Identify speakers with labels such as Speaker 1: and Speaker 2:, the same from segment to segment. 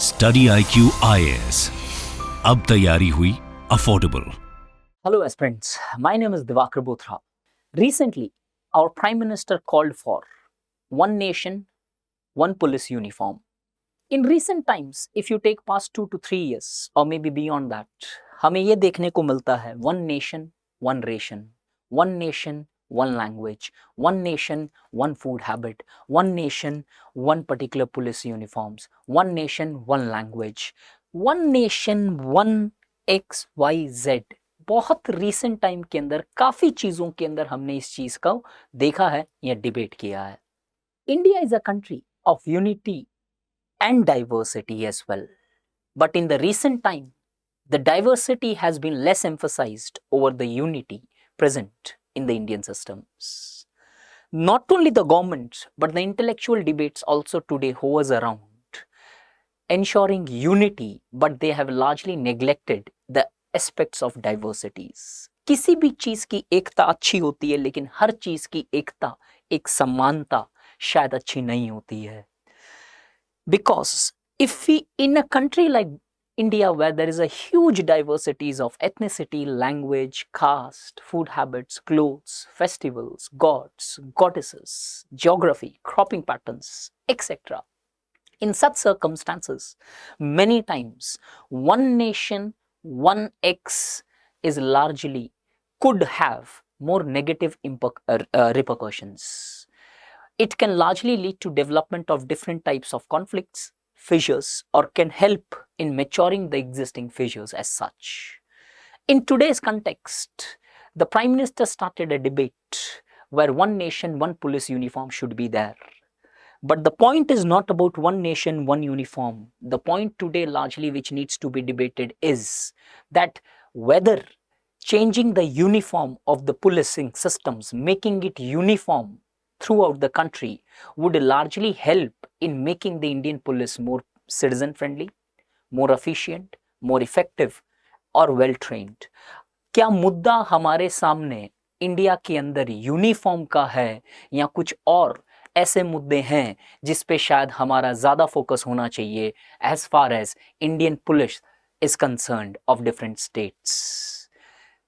Speaker 1: StudyIQ IAS, अब तैयारी हुई affordable.
Speaker 2: Hello aspirants, my name is Divakar Bothra. Recently, our Prime Minister called for one nation, one police uniform. In recent times, if you take past 2 to 3 years or maybe beyond that, हमें ये देखने को मिलता है one nation, one ration, one nation, one language, one nation, one food habit, one nation, one particular police uniforms, one nation, one language, one nation, one X, Y, Z. बहुत recent time के अंदर काफ़ी चीज़ों के अंदर हमने इस चीज़ को देखा है या डिबेट किया है. India is a country of unity and diversity as well. But in the recent time, the diversity has been less emphasized over the unity present in the Indian systems. Not only the government, but the intellectual debates also today hovers around ensuring unity, but they have largely neglected the aspects of diversities. किसी भी चीज़ की एकता अच्छी होती है, लेकिन हर चीज़ की एकता, एक समानता शायद अच्छी नहीं होती है. Because if we, in a country like India, where there is a huge diversities of ethnicity, language, caste, food habits, clothes, festivals, gods, goddesses, geography, cropping patterns, etc. In such circumstances, many times one nation, one X is largely could have more negative repercussions. It can largely lead to development of different types of conflicts, fissures, or can help in maturing the existing fissures as such. In today's context, the Prime Minister started a debate where one nation, one police uniform should be there. But the point is not about one nation, one uniform. The point today largely which needs to be debated is that whether changing the uniform of the policing systems, making it uniform throughout the country would largely help in making the Indian police more citizen friendly, more efficient, more effective और well trained. क्या मुद्दा हमारे सामने India के अंदर uniform का है या कुछ और ऐसे मुद्दे हैं जिस पे शायद हमारा ज़्यादा फोकस होना चाहिए as far as Indian police is concerned of different states?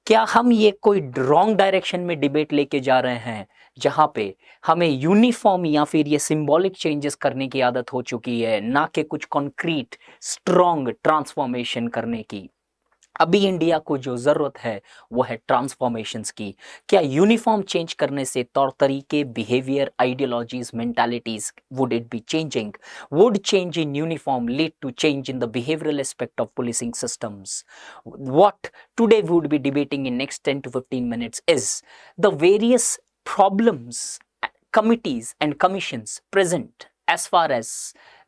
Speaker 2: क्या हम ये कोई रॉन्ग डायरेक्शन में डिबेट लेके जा रहे हैं जहां पे हमें यूनिफॉर्म या फिर ये सिंबॉलिक चेंजेस करने की आदत हो चुकी है, ना कि कुछ कॉन्क्रीट स्ट्रॉन्ग ट्रांसफॉर्मेशन करने की? अभी इंडिया को जो ज़रूरत है वो है ट्रांसफॉर्मेशंस की. क्या यूनिफॉर्म चेंज करने से तौर तरीके, behaviour, ideologies, mentalities would it be changing? Would change in uniform lead to change in the behavioural aspect of policing systems? What today we would be debating in next 10 to 15 minutes is the various problems, committees and commissions present as far as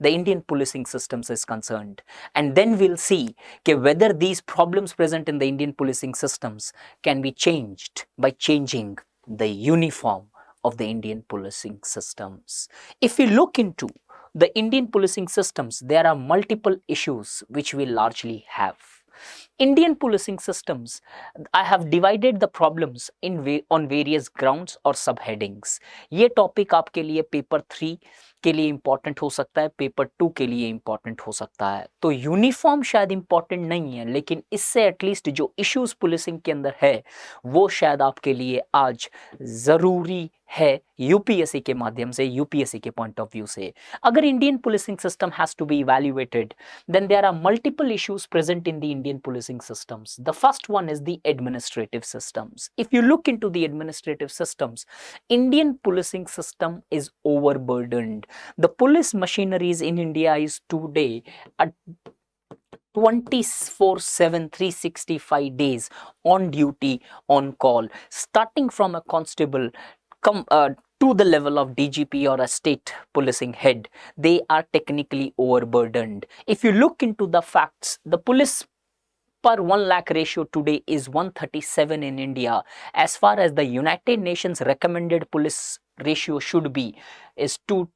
Speaker 2: the Indian policing systems is concerned, and then we'll see whether these problems present in the Indian policing systems can be changed by changing the uniform of the Indian policing systems. If we look into the Indian policing systems, there are multiple issues which we largely have. Indian policing systems, I have divided the problems on various grounds or subheadings. ये topic आपके लिए paper 3 के लिए important हो सकता है, paper 2 के लिए इंपॉर्टेंट हो सकता है. तो यूनिफॉर्म शायद इंपॉर्टेंट नहीं है, लेकिन इससे एटलीस्ट जो इश्यूज पुलिसिंग के अंदर है वो शायद आपके लिए आज ज़रूरी है यूपीएससी के माध्यम से, यूपीएससी के पॉइंट ऑफ व्यू से. अगर Indian policing system has to be evaluated, then there are multiple issues present in the Indian policing systems. The first one is the administrative systems. If you look into the administrative systems, Indian policing system is overburdened. The police machineries in India is today at 24/7, 365 days on duty, on call, starting from a constable to the level of DGP or a state policing head. They are technically overburdened. If you look into the facts, the police per 1 lakh ratio today is 137 in India. As far as the United Nations recommended police ratio should be is 2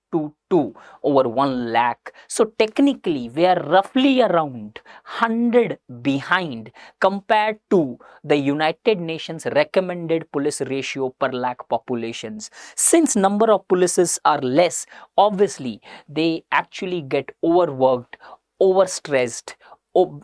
Speaker 2: over 1 lakh. So technically we are roughly around 100 behind compared to the United Nations recommended police ratio per lakh populations. Since number of polices are less, obviously they actually get overworked overstressed.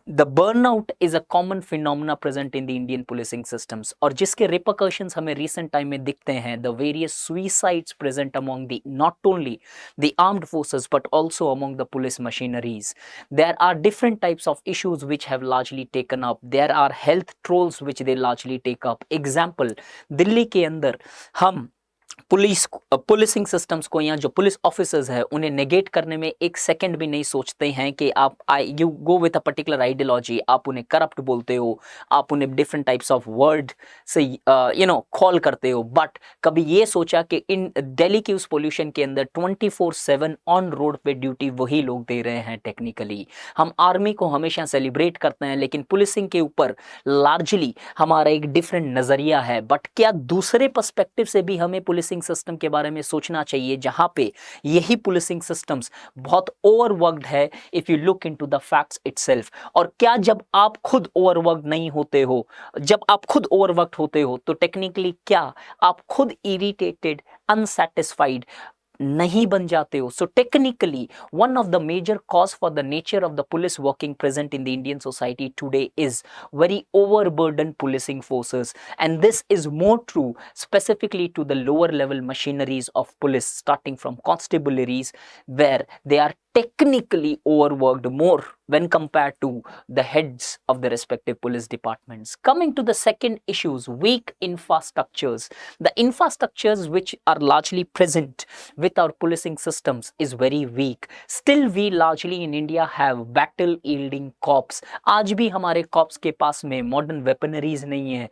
Speaker 2: The burnout is a common phenomena present in the Indian policing systems, और जिसके repercussions हमें recent time में दिखते हैं, the various suicides present among the not only the armed forces but also among the police machineries. There are different types of issues which have largely taken up. There are health trolls which they largely take up. Example, Delhi के अंदर हम policing systems को या जो police officers है उन्हें negate करने में एक सेकंड भी नहीं सोचते हैं कि आप you go with a particular ideology, आप उन्हें करप्ट बोलते हो, आप उन्हें डिफरेंट टाइप्स ऑफ वर्ड से कॉल करते हो, बट कभी ये सोचा कि इन दिल्ली की उस पोल्यूशन के अंदर 24/7 ऑन रोड पे ड्यूटी वही लोग दे रहे हैं। टेक्निकली हम आर्मी को हमेशा सेलिब्रेट करते हैं, लेकिन पुलिसिंग के ऊपर लार्जली हमारा एक डिफरेंट नज़रिया है। बट क्या दूसरे पर्सपेक्टिव से भी हमें पुलिसिंग सिस्टम के बारे में सोचना चाहिए, जहां पे यही पुलिसिंग सिस्टम्स बहुत ओवरवर्क्ड है if you look into the facts itself. और क्या जब आप खुद ओवरवर्क्ड नहीं होते हो, जब आप खुद ओवरवर्क्ड होते हो, तो टेक्निकली क्या आप खुद इरिटेटेड, अनसेटिस्फाइड नहीं बन जाते हो? So technically one of the major cause for the nature of the police working present in the Indian society today is very overburdened policing forces, and this is more true specifically to the lower level machineries of police, starting from constabularies, where they are technically overworked more when compared to the heads of the respective police departments. Coming to the second issues, weak infrastructures. The infrastructures which are largely present with our policing systems is very weak. Still we largely in India have battle yielding cops. आज भी हमारे cops के पास में modern weaponaries नहीं है,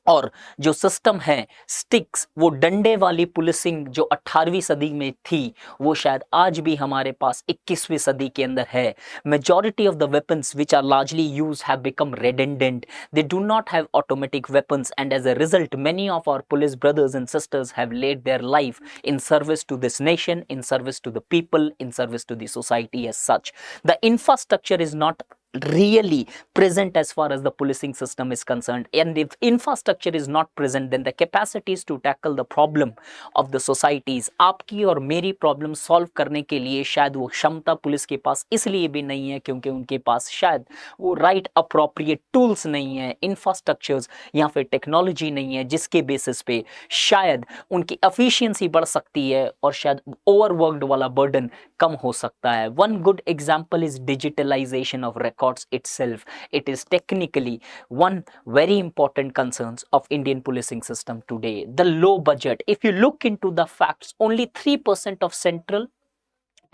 Speaker 2: और जो system है स्टिक्स, वो डंडे वाली पुलिसिंग जो 18वीं सदी में थी, वो शायद आज भी हमारे पास 21वीं सदी के अंदर है। Majority of the weapons which are largely use have become redundant, they do not have automatic weapons, and as a result many of our police brothers and sisters have laid their life in service to this nation, in service to the people, in service to the society as such. The infrastructure is not really present as far as the policing system is concerned, and if infrastructure is not present, then the capacities to tackle the problem of the societies, आपकी और मेरी problem solve करने के लिए शायद वो क्षमता police के पास इसलिए भी नहीं है क्योंकि उनके पास शायद वो राइट अप्रोप्रिएट टूल्स नहीं है, इंफ्रास्ट्रक्चर्स या फिर टेक्नोलॉजी नहीं है, जिसके बेसिस पे शायद उनकी एफिशिएंसी बढ़ सकती है और शायद ओवरवर्क्ड वाला बर्डन कम हो सकता है। One good example is digitalization of records itself. It is technically one very important concerns of Indian policing system today. The low budget. If you look into the facts, only 3% of central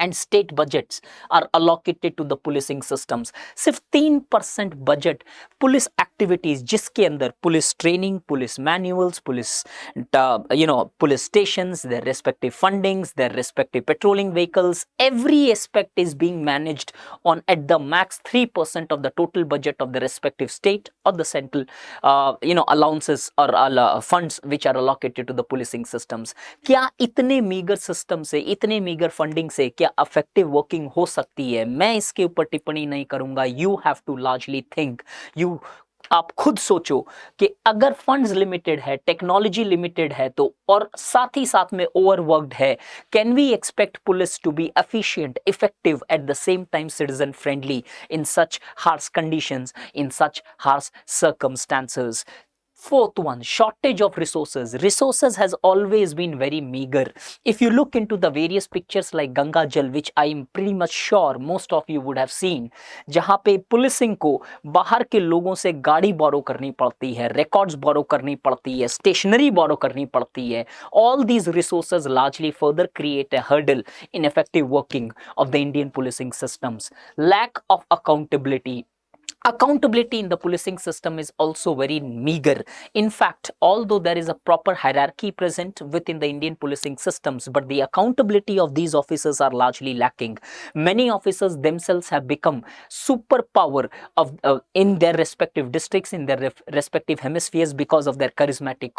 Speaker 2: and state budgets are allocated to the policing systems. सिर्फ 3% budget police activities, जिसके अंदर police training, police manuals, police police stations, their respective fundings, their respective patrolling vehicles, every aspect is being managed on at the max 3% of the total budget of the respective state or the central allowances or funds which are allocated to the policing systems. क्या इतने meagre system से, इतने meagre funding से क्या affective working हो सकती है? मैं इसके ऊपर टिप्पणी नहीं करूंगा। You have to largely think, आप खुद सोचो कि अगर फंड्स लिमिटेड है, टेक्नोलॉजी लिमिटेड है, तो और साथ ही साथ में ओवरवर्क्ड है, can we expect police to be efficient, effective, at the same time citizen friendly in such harsh conditions, in such harsh circumstances? Fourth one, shortage of resources. Resources has always been very meager. If you look into the various pictures like Ganga Jal, which I am pretty much sure most of you would have seen, जहाँ पे policing को बाहर के लोगों से गाड़ी बोरो करनी पड़ती है, रिकॉर्ड्स बोरो करनी पड़ती है, स्टेशनरी बोरो करनी पड़ती है, all these resources largely further create a hurdle in effective working of the Indian policing systems. Lack of accountability. Accountability in the policing system is also very meager. In fact, although there is a proper hierarchy present within the Indian policing systems, but the accountability of these officers are largely lacking. Many officers themselves have become superpower of in their respective districts, in their respective hemispheres, because of their charismatic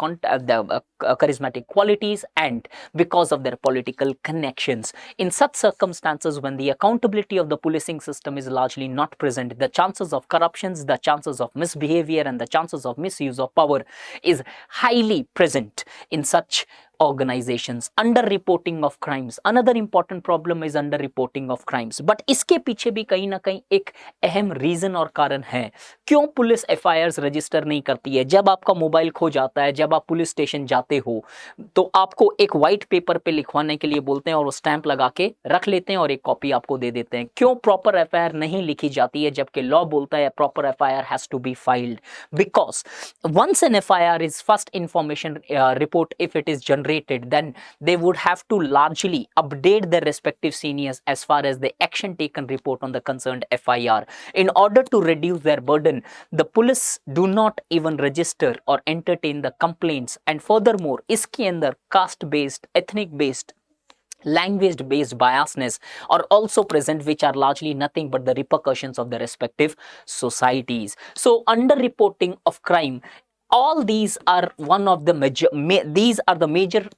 Speaker 2: qualities and because of their political connections. In such circumstances, when the accountability of the policing system is largely not present, the chances of corruptions, the chances of misbehavior and the chances of misuse of power is highly present in such organizations, under reporting of crimes. Another important problem is under reporting of crimes. But इसके पीछे भी कहीं ना कहीं एक अहम reason और कारण है क्यों पुलिस एफआईआर्स रजिस्टर नहीं करती है। जब आपका मोबाइल खो जाता है, जब आप पुलिस स्टेशन जाते हो, तो आपको एक व्हाइट पेपर पे लिखवाने के लिए बोलते हैं और वो स्टैंप लगा के रख लेते हैं और एक कॉपी आपको दे देते हैं। क्यों प्रॉपर एफआईआर नहीं लिखी जाती है जबकि लॉ बोलता है proper FIR has to be filed? Because once an FIR is first information report, if it is generated, then they would have to largely update their respective seniors as far as the action taken report on the concerned FIR. In order to reduce their burden, the police do not even register or entertain the complaints. And furthermore, इसके अंदर caste based, ethnic based, language based biasness are also present, which are largely nothing but the repercussions of the respective societies. So under reporting of crime, all these are one of the major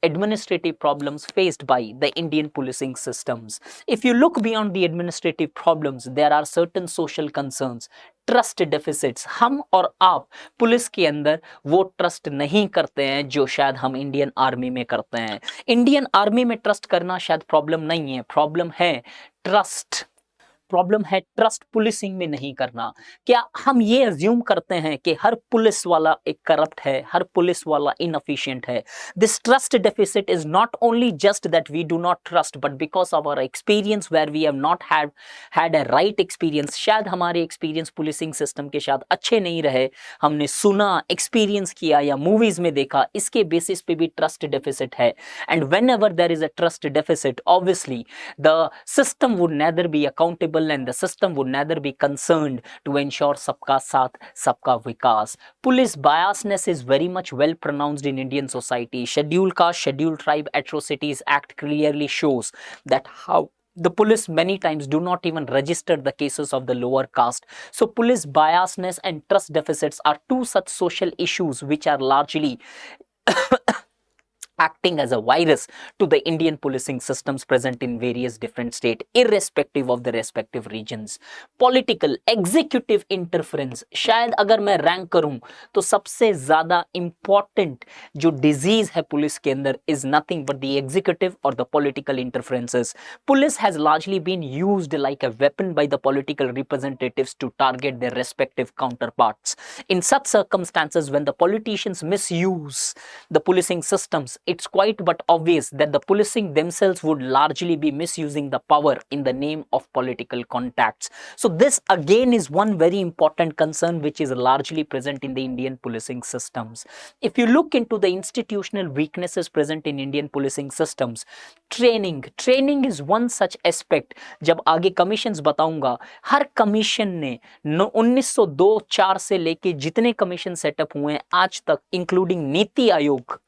Speaker 2: administrative problems faced by the Indian policing systems. If you look beyond the administrative problems, there are certain social concerns, trust deficits. हम और आप police के अंदर वो trust नहीं करते हैं जो शायद हम इंडियन आर्मी में करते हैं। इंडियन आर्मी में ट्रस्ट करना शायद प्रॉब्लम नहीं है, प्रॉब्लम है ट्रस्ट पुलिसिंग में नहीं करना। क्या हम ये अज्यूम करते हैं कि हर पुलिस वाला एक करप्ट है, हर पुलिस वाला इनएफिशिएंट है? This trust deficit is not only just that we do not trust, but because of our experience where we have not had a right experience. शायद हमारे एक्सपीरियंस पुलिसिंग सिस्टम के शायद अच्छे नहीं रहे, हमने सुना, एक्सपीरियंस किया या मूवीज में देखा, इसके बेसिस पे भी ट्रस्ट डेफिसिट है। And whenever there is a trust deficit, obviously the system would neither be accountable and the system would neither be concerned to ensure sabka saath sabka vikas. Police biasness is very much well pronounced in Indian society. Scheduled Caste, Scheduled Tribe Atrocities Act clearly shows that how the police many times do not even register the cases of the lower caste. So police biasness and trust deficits are two such social issues which are largely acting as a virus to the Indian policing systems present in various different states, irrespective of the respective regions. Political, executive interference, शायद अगर मैं rank करूं तो सबसे ज़्यादा important जो disease है police के अंदर is nothing but the executive or the political interferences. Police has largely been used like a weapon by the political representatives to target their respective counterparts. In such circumstances, when the politicians misuse the policing systems, it's quite but obvious that the policing themselves would largely be misusing the power in the name of political contacts. So this again is one very important concern which is largely present in the Indian policing systems. If you look into the institutional weaknesses present in Indian policing systems, training is one such aspect. जब आगे commissions बताऊंगा, हर commission ने 1902-4 से लेके जितने commission setup हुए हैं आज तक, including NITI Aayog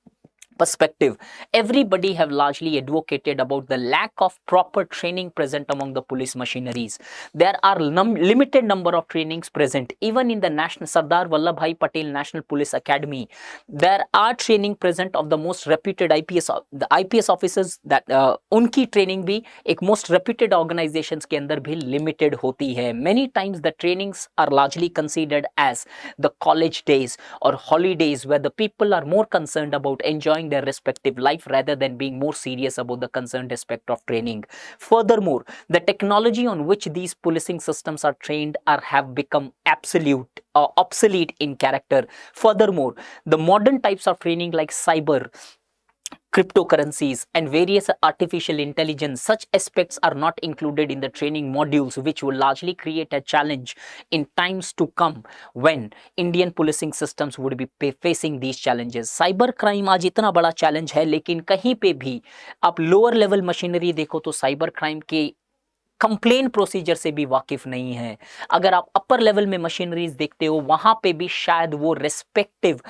Speaker 2: perspective, everybody have largely advocated about the lack of proper training present among the police machineries. There are limited number of trainings present. Even in the National Sardar Vallabhbhai Patel National Police Academy, there are training present of the most reputed the IPS officers that उनकी training भी एक most reputed organizations के अंदर भी limited होती है. Many times the trainings are largely considered as the college days or holidays where the people are more concerned about enjoying their respective life rather than being more serious about the concerned aspect of training. Furthermore, the technology on which these policing systems are trained have become obsolete in character. Furthermore, the modern types of training like cyber, cryptocurrencies and various artificial intelligence, such aspects are not included in the training modules, which will largely create a challenge in times to come when Indian policing systems would be facing these challenges. Cyber crime आज इतना बड़ा challenge है, लेकिन कहीं पे भी आप lower level machinery देखो तो cyber crime के कंप्लेन प्रोसीजर से भी वाकिफ नहीं है। अगर आप अपर लेवल में मशीनरीज देखते हो, वहां पे भी शायद वो respective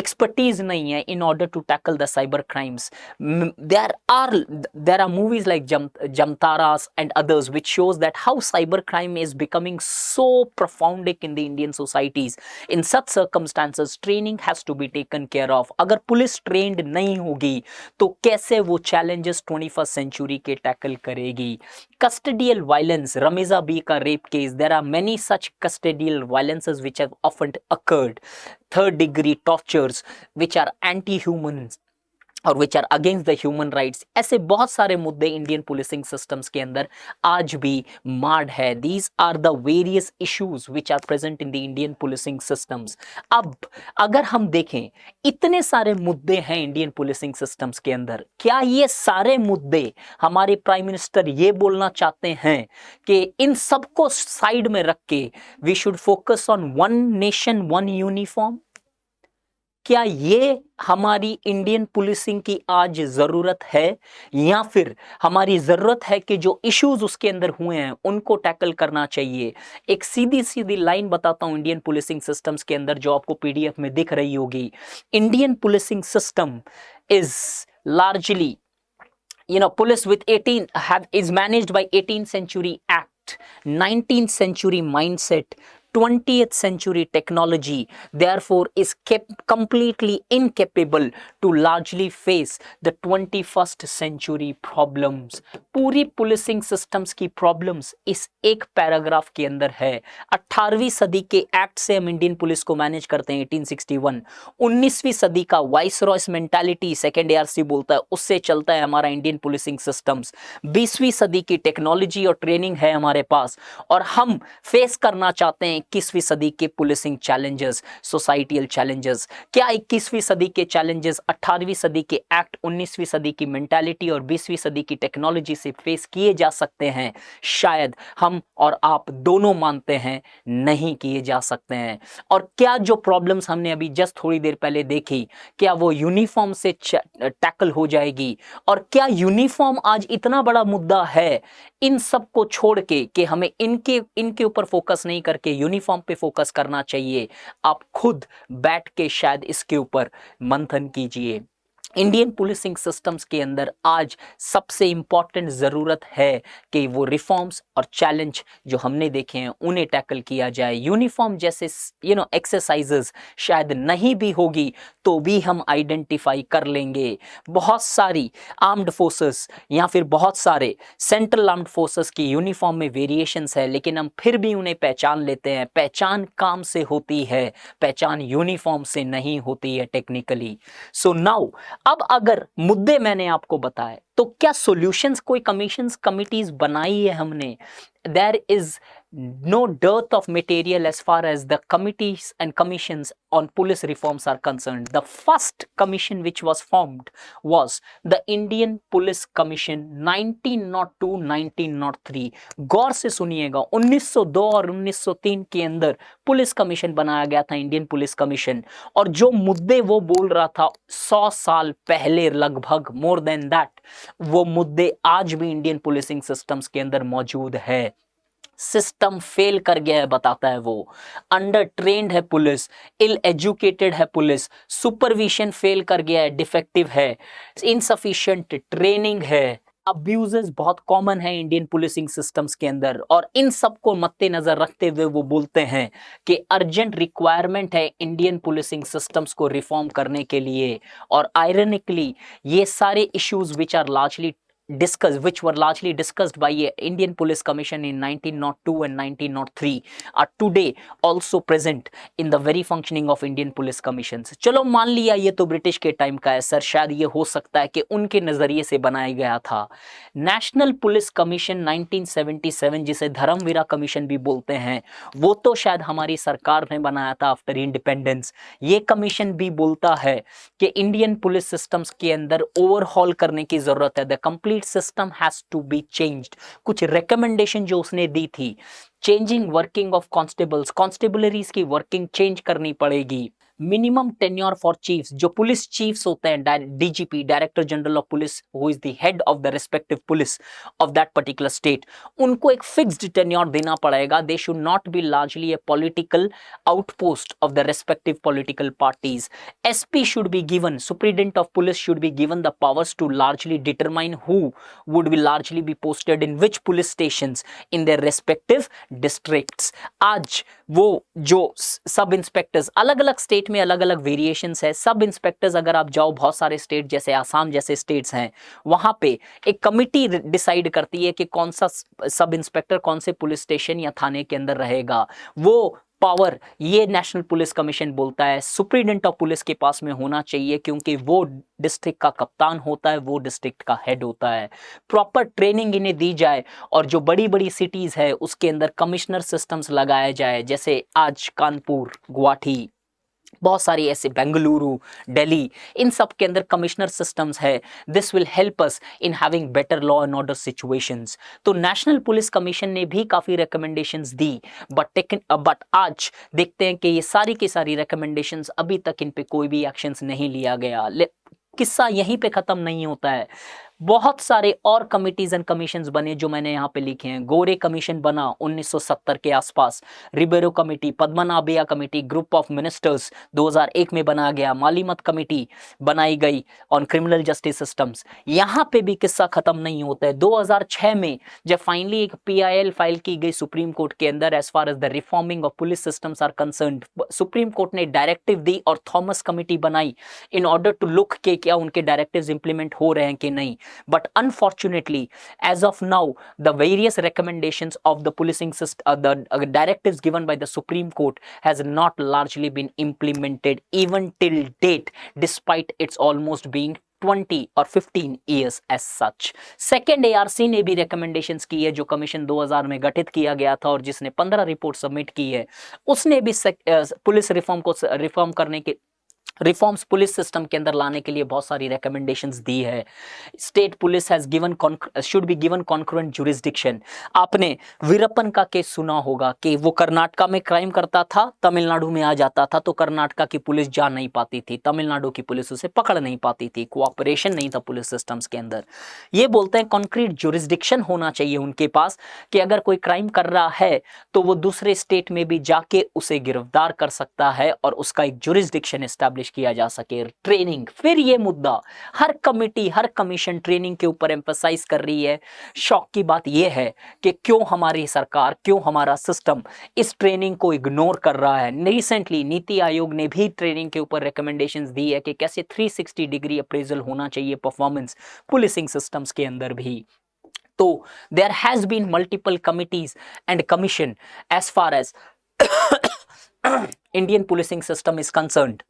Speaker 2: expertise nahi hai in order to tackle the cyber crimes. There are movies like Jamtaras and others which shows that how cyber crime is becoming so profound in the Indian societies. In such circumstances, training has to be taken care of. अगर police trained नहीं होगी तो कैसे वो challenges 21st century के tackle करेगी? Custodial violence, Ramiza B का rape case, there are many such custodial violences which have often occurred. Third degree tortures which are anti-human और which are against the human rights. ऐसे बहुत सारे मुद्दे Indian policing systems के अंदर आज भी मार्ड है। These are the various issues which are present in the Indian policing systems. अब अगर हम देखें, इतने सारे मुद्दे हैं इंडियन पुलिसिंग सिस्टम्स के अंदर, क्या ये सारे मुद्दे हमारे प्राइम मिनिस्टर ये बोलना चाहते हैं कि इन सबको साइड में रख के we should focus on one nation one uniform? क्या ये हमारी इंडियन पुलिसिंग की आज जरूरत है, या फिर हमारी जरूरत है कि जो इश्यूज उसके अंदर हुए हैं उनको टैकल करना चाहिए? एक सीधी सीधी लाइन बताता हूं इंडियन पुलिसिंग सिस्टम्स के अंदर, जो आपको पीडीएफ में दिख रही होगी। Indian policing system is largely, police with 18 is managed by 18th century act, 19th century mindset, 20th century technology, therefore is kept completely incapable to largely face the 21st century problems। पूरी policing systems की problems इस एक paragraph के अंदर है। 18वीं सदी के act से हम इंडियन पुलिस को मैनेज करते हैं 1861। 19वीं सदी का वाइसरॉयस मेंटालिटी, सेकेंड एआरसी बोलता है, उससे चलता है हमारा इंडियन पुलिसिंग सिस्टम्स। 20वीं सदी की टेक्नोलॉजी और ट्रेनिंग है हमारे पास, और हम फेस करना चाहते हैं 21वीं सदी के पुलिसिंग चैलेंजेस, सोसाइटियल चैलेंजेस। क्या 21वीं सदी के चैलेंजेस 18वीं सदी के एक्ट, 19वीं सदी की मेंटालिटी और 20वीं सदी की टेक्नोलॉजी से फेस किए जा सकते हैं? शायद हम और आप दोनों मानते हैं नहीं किए जा सकते हैं। और क्या जो प्रॉब्लम्स हमने अभी जस्ट थोड़ी देर पहले देखी, क्या वो यूनिफॉर्म से टैकल हो जाएगी? और क्या यूनिफॉर्म आज इतना बड़ा मुद्दा है इन सब को छोड़ के कि हमें इनके ऊपर फोकस नहीं करके यूनिफॉर्म पे फोकस करना चाहिए? आप खुद बैठ के शायद इसके ऊपर मंथन कीजिए। इंडियन पुलिसिंग सिस्टम्स के अंदर आज सबसे इंपॉर्टेंट ज़रूरत है कि वो रिफॉर्म्स और चैलेंज जो हमने देखे हैं उन्हें टैकल किया जाए। यूनिफॉर्म जैसे एक्सरसाइजेस शायद नहीं भी होगी तो भी हम आइडेंटिफाई कर लेंगे। बहुत सारी आर्म्ड फोर्सेस या फिर बहुत सारे सेंट्रल आर्म्ड फोर्सेस की यूनिफॉर्म में वेरिएशंस है, लेकिन हम फिर भी उन्हें पहचान लेते हैं। पहचान काम से होती है, पहचान यूनिफॉर्म से नहीं होती है टेक्निकली। सो नाउ, अब अगर मुद्दे मैंने आपको बताए तो क्या सॉल्यूशंस कोई कमिटीज बनाई है हमने? There is no dearth of material as far as the committees and commissions on police reforms are concerned. The first commission which was formed was the Indian Police Commission 1902-1903। गौर से सुनिएगा, 1902 और 1903 के अंदर police commission बनाया गया था, Indian police commission. और जो मुद्दे वो बोल रहा था 100 साल पहले लगभग, मोर देन दैट, वो मुद्दे आज भी इंडियन पुलिसिंग सिस्टम्स के अंदर मौजूद है। सिस्टम फेल कर गया है बताता है वो, अंडर ट्रेन्ड है पुलिस, इल एजुकेटेड है पुलिस, सुपरविजन फेल कर गया है, डिफेक्टिव है, इनसफिशिएंट ट्रेनिंग है, अब्यूजेस बहुत कॉमन है इंडियन पुलिसिंग सिस्टम्स के अंदर। और इन सब को मद्देनजर रखते हुए वो बोलते हैं कि अर्जेंट रिक्वायरमेंट है इंडियन पुलिसिंग सिस्टम्स को रिफॉर्म करने के लिए। और आयरनिकली ये सारे issues which were largely discussed by Indian Police Commission in 1902 and 1903 are today also present in the very functioning of Indian Police Commissions। चलो मान लिया ये तो ब्रिटिश के टाइम का है सर, शायद ये हो सकता है कि उनके नजरिए से बनाया गया था। नेशनल पुलिस कमीशन 1977, जिसे धर्मवीरा कमीशन भी बोलते हैं, वो तो शायद हमारी सरकार ने बनाया था आफ्टर इंडिपेंडेंस। ये कमीशन भी बोलता है कि इंडियन पुलिस सिस्टम्स के अंदर ओवरहॉल करने की जरूरत है। The complete system has to be changed. कुछ रिकमेंडेशन जो उसने दी थी, changing working of constables, constabularies की वर्किंग चेंज करनी पड़ेगी। मिनिमम टेन्योर फॉर चीफ्स, जो पुलिस चीफ्स होते हैं, DGP, director general of police, who is the head of the respective police of that particular state, उनको एक फिक्स्ड टेन्योर देना पड़ेगा। They should not be largely a political outpost of the respective political parties. SP should be given, superintendent of police should be given the powers to largely determine who would be largely be posted in which police stations in their respective districts. आज वो जो सब inspectors, अलग अलग state में अलग अलग variations है। सब इंस्पेक्टर्स अगर आप जाओ, बहुत सारे स्टेट जैसे आसाम जैसे स्टेट्स हैं, वहां पे एक कमिटी डिसाइड करती है कि कौन सा सब इंस्पेक्टर कौन से पुलिस स्टेशन या थाने के अंदर रहेगा। वो पावर ये नेशनल पुलिस कमीशन बोलता है सुप्रीडेंट ऑफ पुलिस के पास में होना चाहिए, क्योंकि वो डिस्ट्रिक्ट का कप्तान होता है, वो डिस्ट्रिक्ट का हेड होता है। प्रॉपर ट्रेनिंग इन्हें दी जाए और जो बड़ी बड़ी सिटीज़ है उसके अंदर कमिश्नर सिस्टम्स लगाए जाए, जैसे आज कानपुर, गुवाहाटी, बहुत सारी ऐसे, बेंगलुरु, दिल्ली, इन सब के अंदर कमिश्नर सिस्टम्स है। This will help us in having better law and order situations. तो नेशनल पुलिस कमीशन ने भी काफ़ी रिकमेंडेशंस दी, बट आज देखते हैं कि ये सारी की सारी रिकमेंडेशंस अभी तक इन पे कोई भी एक्शंस नहीं लिया गया। किस्सा यहीं पे ख़त्म नहीं होता है, बहुत सारे और कमिटीज एंड कमीशंस बने जो मैंने यहाँ पे लिखे हैं। गोरे कमीशन बना 1970 के आसपास, Ribeiro committee, Padmanabhaiah committee, group of ministers 2001 में बना गया, मालीमत कमेटी बनाई गई ऑन क्रिमिनल जस्टिस सिस्टम्स। यहाँ पे भी किस्सा खत्म नहीं होता है। 2006 में जब फाइनली एक PIL फाइल की गई सुप्रीम कोर्ट के अंदर as far as the reforming of police systems are concerned, supreme court ने डायरेक्टिव दी और थॉमस कमेटी बनाई इन ऑर्डर टू लुक के क्या उनके डायरेक्टिव्स इंप्लीमेंट हो रहे हैं कि नहीं। But unfortunately, as of now, the various recommendations of the policing system, the directives given by the Supreme Court has not largely been implemented even till date, despite its almost being 20 or 15 years as such. Second ARC ने भी recommendations की है, जो commission 2000 में गठित किया गया था और जिसने 15 रिपोर्ट सबमिट की है। उसने भी पुलिस रिफॉर्म को रिफॉर्म करने के रिफॉर्म्स पुलिस सिस्टम के अंदर लाने के लिए बहुत सारी रिकमेंडेशंस दी है। State police has given should be given concurrent jurisdiction. आपने वीरप्पन का केस सुना होगा कि वो कर्नाटका में क्राइम करता था, तमिलनाडु में आ जाता था, तो कर्नाटका की पुलिस जा नहीं पाती थी, तमिलनाडु की पुलिस उसे पकड़ नहीं पाती थी, कोऑपरेशन नहीं था पुलिस सिस्टम्स के अंदर। ये बोलते हैं कॉन्क्रीट जुरिस्डिक्शन होना चाहिए उनके पास कि अगर कोई क्राइम कर रहा है तो वो दूसरे स्टेट में भी जाके उसे गिरफ्तार कर सकता है और उसका एक जुरिस्डिक्शन एस्टैब्लिश किया जा सके। ट्रेनिंग, फिर ये मुद्दा हर कमिटी, हर कमीशन ट्रेनिंग के ऊपर एम्फसाइज कर रही है। शौक की बात यह है कि क्यों हमारी सरकार, क्यों हमारा सिस्टम इस ट्रेनिंग को इग्नोर कर रहा है। रिसेंटली नीति आयोग ने भी ट्रेनिंग के ऊपर रिकमेंडेशंस दी है कि कैसे 360 डिग्री अप्रेजल होना चाहिए परफॉर्मेंस पुलिसिंग सिस्टम्स के अंदर भी। तो there has been multiple committees and commission as far as Indian policing system is concerned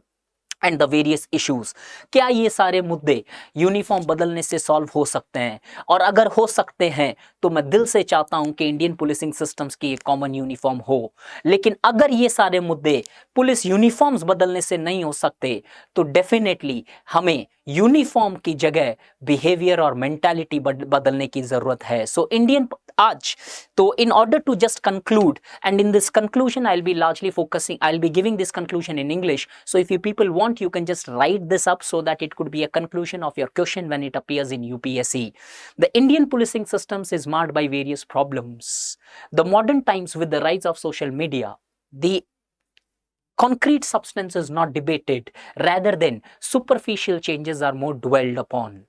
Speaker 2: and the various issues. क्या ये सारे मुद्दे यूनिफॉर्म बदलने से सॉल्व हो सकते हैं? और अगर हो सकते हैं तो मैं दिल से चाहता हूं कि इंडियन पुलिसिंग सिस्टम्स की एक कॉमन यूनिफॉर्म हो। लेकिन अगर ये सारे मुद्दे पुलिस यूनिफॉर्म्स बदलने से नहीं हो सकते तो डेफिनेटली हमें यूनिफॉर्म की जगह बिहेवियर और मेंटालिटी बदलने की जरूरत है। सो इंडियन आज तो in order to just conclude, and in this conclusion I will be largely focusing, I will be giving this conclusion in English. So if you people want, you can just write this up so that it could be a conclusion of your question when it appears in UPSC. The Indian policing systems is marred by various problems. The modern times with the rise of social media, the concrete substance is not debated, rather than superficial changes are more dwelled upon.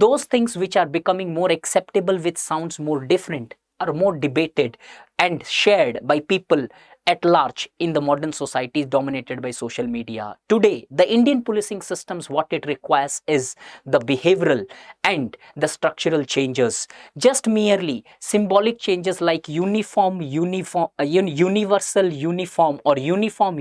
Speaker 2: Those things which are becoming more acceptable, which sounds more different, are more debated and shared by people at large in the modern societies dominated by social media. Today, the Indian policing systems, what it requires is the behavioral and the structural changes. Just merely symbolic changes like universal uniform or uniform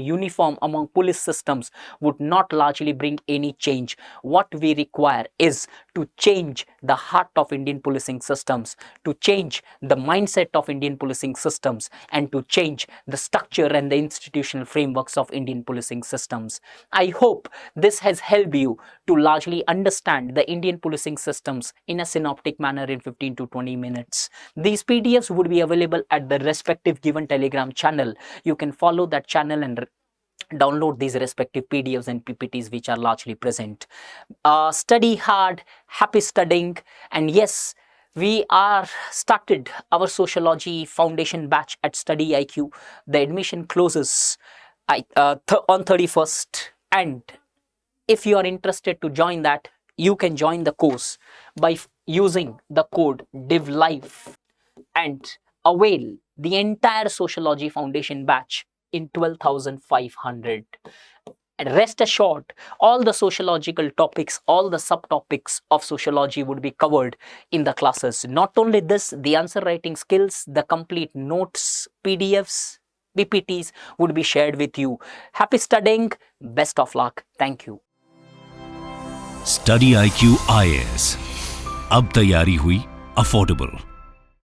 Speaker 2: among police systems would not largely bring any change. What we require is to change the heart of Indian policing systems, to change the mindset of Indian policing systems, and to change the structure and the institutional frameworks of Indian policing systems. I hope this has helped you to largely understand the Indian policing systems in a synoptic manner in 15 to 20 minutes. These PDFs would be available at the respective given Telegram channel. You can follow that channel and download these respective PDFs and PPTs which are largely present. Study hard, happy studying, and yes, we are started our sociology foundation batch at StudyIQ. The admission closes on 31st, and if you are interested to join that, you can join the course by using the code DIVLIVE and avail the entire sociology foundation batch in 12,500. And rest assured, all the sociological topics, all the subtopics of sociology would be covered in the classes. Not only this, the answer writing skills, the complete notes, PDFs, PPTs would be shared with you. Happy studying. Best of luck. Thank you.
Speaker 1: StudyIQ IAS. अब तैयारी हुई affordable.